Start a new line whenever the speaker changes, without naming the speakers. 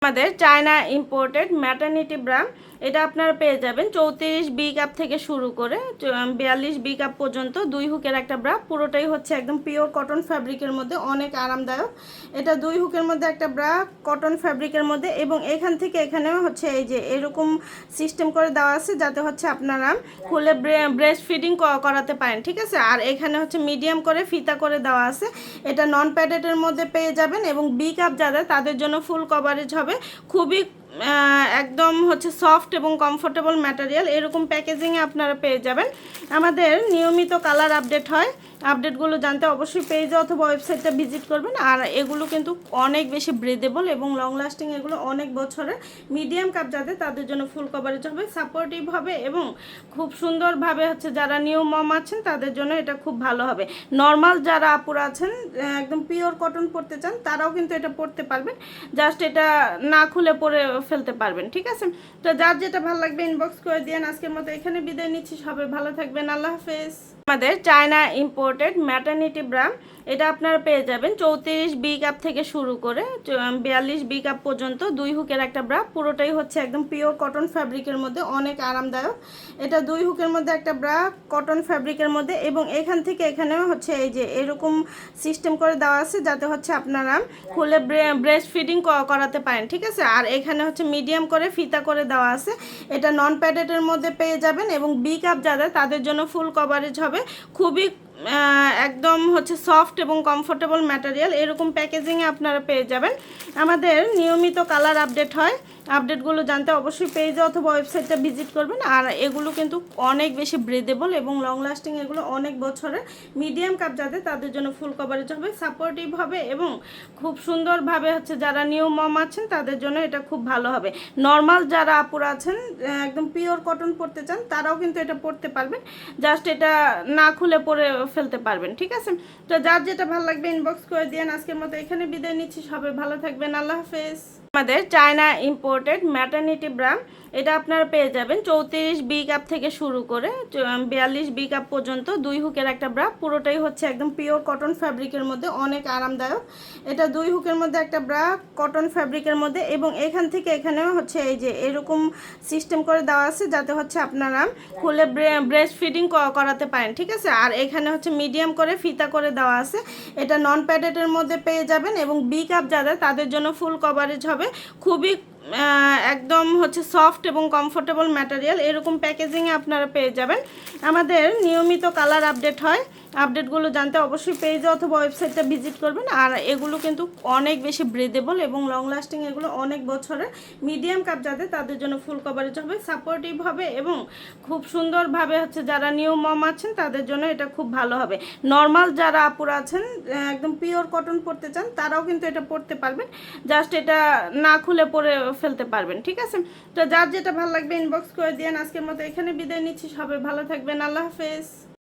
আমাদের China imported maternity bra এটা আপনারা পেয়ে যাবেন 34 বি কাপ থেকে শুরু করে 42 বি কাপ পর্যন্ত 2 হুকের একটা ব্রা। পুরোটাই হচ্ছে একদম পিওর কটন ফ্যাব্রিকের মধ্যে, অনেক আরামদায়ক। এটা 2 হুকের মধ্যে একটা ব্রা, কটন ফ্যাব্রিকের মধ্যে, এবং এখান থেকে এখানেও হচ্ছে এই যে এরকম সিস্টেম করে দেওয়া আছে যাতে হচ্ছে আপনারা খুলে ব্রেস্ট ফিডিং করাতে পারেন, ঠিক আছে। আর এখানে হচ্ছে মিডিয়াম করে ফিতা করে দেওয়া আছে। এটা নন প্যাডেডের মধ্যে পেয়ে যাবেন, এবং বি কাপ যাদের তাদের জন্য ফুল কভারেজ হবে। খুবই একদম হচ্ছে সফট এবং কমফোর্টেবল ম্যাটেরিয়াল, এরকম প্যাকেজিংয়ে আপনারা পেয়ে যাবেন। আমাদের নিয়মিত কালার আপডেট হয়, আপডেটগুলো জানতে অবশ্যই পেজে অথবা ওয়েবসাইটটা ভিজিট করবেন। আর এগুলো কিন্তু অনেক বেশি ব্রিদেবল এবং লং লাস্টিং, এগুলো অনেক বছরের। মিডিয়াম কাপ যাদের তাদের জন্য ফুল কভারেজ হবে, সাপোর্টিভ হবে, এবং খুব সুন্দরভাবে হচ্ছে যারা নিউ মম আছেন তাদের জন্য এটা খুব ভালো হবে। নর্মাল যারা আপুরা আছেন একদম পিওর কটন পরতে চান তারাও কিন্তু এটা পরতে পারবেন, জাস্ট এটা না খুলে পরে ফেলতে পারবেন, ঠিক আছে। তো যার যেটা ভালো লাগবে ইনবক্স করে দিন। আজকের মতো এখানে বিদায় নিচ্ছি, সবাই ভালো থাকবেন, আল্লাহ হাফেজ। আমাদের চায়না ইম্পোর্টেড ম্যাটারনিটি ব্রা এটা আপনারা পেয়ে যাবেন 34 বি কাপ থেকে শুরু করে 42 বি কাপ পর্যন্ত 2 হুকের একটা ব্রা। পুরোটাই হচ্ছে একদম পিওর কটন ফ্যাব্রিকের মধ্যে, অনেক আরামদায়ক। এটা 2 হুকের মধ্যে একটা ব্রা, কটন ফ্যাব্রিকের মধ্যে, এবং এখান থেকে এখানেও হচ্ছে এই যে এরকম সিস্টেম করে দেওয়া আছে যাতে হচ্ছে আপনারা খুলে ব্রেস্ট ফিডিং করাতে পারেন, ঠিক আছে। আর এখানে হচ্ছে মিডিয়াম করে ফিতা করে দেওয়া আছে। এটা নন প্যাডেডের মধ্যে পেয়ে যাবেন, এবং বি কাপ যাদের তাদের জন্য ফুল কভারেজ হবে। খুবই একদম হচ্ছে সফট এবং কমফোর্টেবল ম্যাটেরিয়াল, এরকম প্যাকেজিংয়ে আপনারা পেয়ে যাবেন। আমাদের নিয়মিত কালার আপডেট হয়, আপডেটগুলো জানতে অবশ্যই পেজে অথবা ওয়েবসাইটটা ভিজিট করবেন। আর এগুলো কিন্তু অনেক বেশি ব্রিদেবল এবং লং লাস্টিং, এগুলো অনেক বছরের। মিডিয়াম কাপ যাদের তাদের জন্য ফুল কভারেজ হবে, সাপোর্টিভ হবে, এবং খুব সুন্দরভাবে হচ্ছে যারা নিউ মম আছেন তাদের জন্য এটা খুব ভালো হবে। নর্মাল যারা আপুরা আছেন একদম পিওর কটন পরতে চান তারাও কিন্তু এটা পরতে পারবেন, জাস্ট এটা না খুলে পরে ফেলতে পারবেন, ঠিক আছে। তো যার যেটা ভালো লাগবে ইনবক্স করে দিন। আজকের মতো এখানে বিদায় নিচ্ছি, সবাই ভালো থাকবেন, আল্লাহ হাফেজ। আমাদের চায়না ইম্পোর্টেড ম্যাটারনিটি ব্রা এটা আপনারা পেয়ে যাবেন 34 বি কাপ থেকে শুরু করে 42 বি কাপ পর্যন্ত 2 হুকের একটা ব্রা। পুরোটাই হচ্ছে একদম পিওর কটন ফ্যাব্রিকের মধ্যে, অনেক আরামদায়ক। এটা 2 হুকের মধ্যে একটা ব্রা, কটন ফ্যাব্রিকের মধ্যে, এবং এখান থেকে এখানেও হচ্ছে এই যে এরকম সিস্টেম করে দেওয়া আছে যাতে হচ্ছে আপনারা খুলে ব্রেস্ট ফিডিং করাতে পারেন, ঠিক আছে। আর এখানে হচ্ছে মিডিয়াম করে ফিতা করে দেওয়া আছে। এটা নন প্যাডেডের মধ্যে পেয়ে যাবেন, এবং বি কাপ যাদের তাদের জন্য ফুল কভারেজ হবে। খুবই একদম হচ্ছে সফট এবং কমফোর্টেবল ম্যাটেরিয়াল, এরকম প্যাকেজিংয়ে আপনারা পেয়ে যাবেন। আমাদের নিয়মিত কালার আপডেট হয়, আপডেটগুলো জানতে অবশ্যই পেজে অথবা ওয়েবসাইটটা ভিজিট করবেন। আর এগুলো কিন্তু অনেক বেশি ব্রিদেবল এবং লং লাস্টিং, এগুলো অনেক বছরের। মিডিয়াম কাপ যাদের তাদের জন্য ফুল কভারেজ হবে, সাপোর্টিভ হবে, এবং খুব সুন্দরভাবে হচ্ছে যারা নিউ মম আছেন তাদের জন্য এটা খুব ভালো হবে। নর্মাল যারা আপুরা আছেন একদম পিওর কটন পরতে চান তারাও কিন্তু এটা পরতে পারবেন, জাস্ট এটা না খুলে পরে ফেলতে পারবেন, ঠিক আছে। তো যার যেটা ভালো লাগবে ইনবক্স করে দিন। আজকের মতো এখানে বিদায় নিচ্ছি, সবাই ভালো থাকবেন, আল্লাহ হাফেজ।